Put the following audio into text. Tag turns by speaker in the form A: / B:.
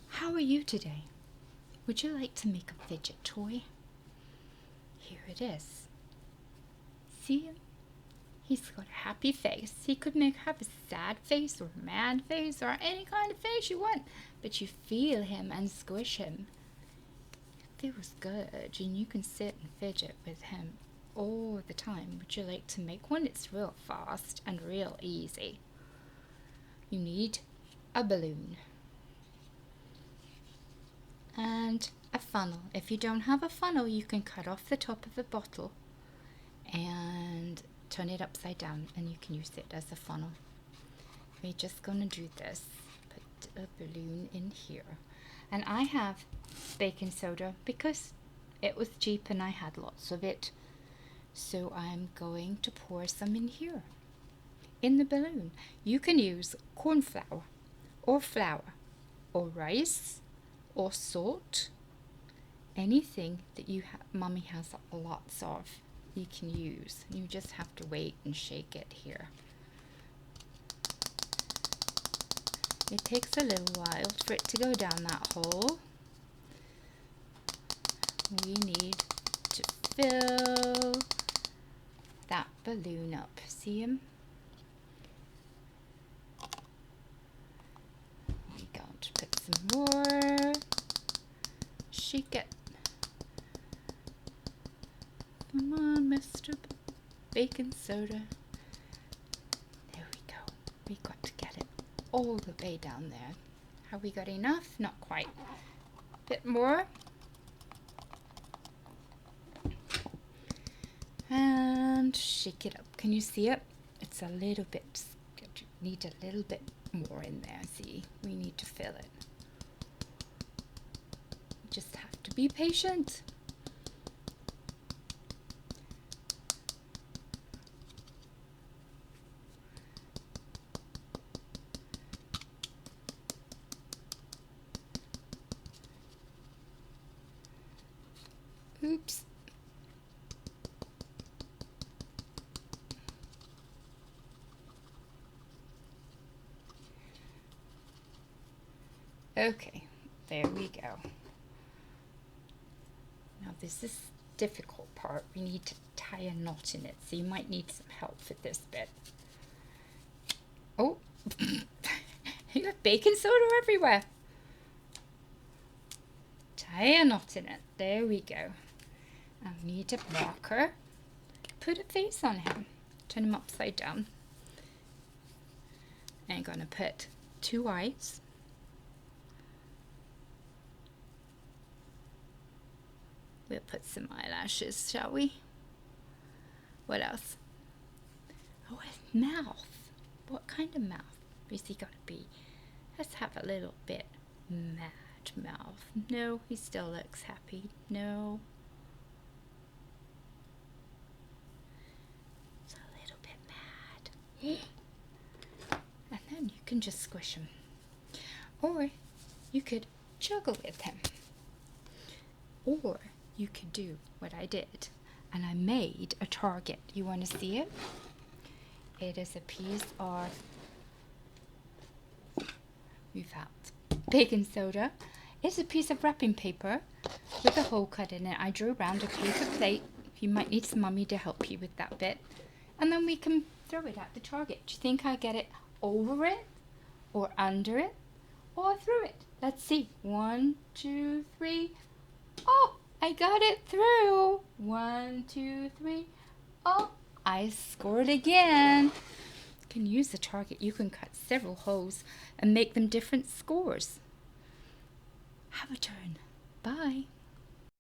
A: How are you today? Would you like to make a fidget toy? Here it is. See him? He's got a happy face. He could have a sad face or a mad face or any kind of face you want, but you feel him and squish him. It feels good, and you can sit and fidget with him all the time. Would you like to make one? It's real fast and real easy. You need a balloon and a funnel. If you don't have a funnel, you can cut off the top of the bottle and turn it upside down, and you can use it as a funnel. We're just gonna do this. Put a balloon in here, and I have baking soda because it was cheap and I had lots of it, so I'm going to pour some in here in the balloon. You can use corn flour or flour or rice or salt, anything that Mommy has lots of, you can use. You just have to wait and shake it here. It takes a little while for it to go down that hole. We need to fill that balloon up. See him? We got to put some more. Shake it. Come on, Mr. Baking Soda. There we go. We got to get it all the way down there. Have we got enough? Not quite. A bit more. And shake it up. Can you see it? It's a little bit, need a little bit more in there. See, we need to fill it. Just have to be patient. Oops. Okay, there we go. Now this is the difficult part. We need to tie a knot in it, so you might need some help for this bit. Oh, you got baking soda everywhere. Tie a knot in it. There we go. And we need a marker. Put a face on him. Turn him upside down. And I'm gonna put 2 eyes. We'll put some eyelashes, shall we? What else? Oh, a mouth. What kind of mouth is he gonna be? Let's have a little bit mad mouth. No, he still looks happy. No. It's a little bit mad. And then you can just squish him. Or you could juggle with him. Or you could do what I did, and I made a target. You want to see it? It is a piece of, we've got baking soda. It's a piece of wrapping paper with a hole cut in it. I drew around a paper plate. You might need some Mummy to help you with that bit. And then we can throw it at the target. Do you think I get it over it, or under it, or through it? Let's see. 1, 2, 3. Oh! I got it through. 1, 2, 3. Oh, I scored again. You can use the target. You can cut several holes and make them different scores. Have a turn. Bye.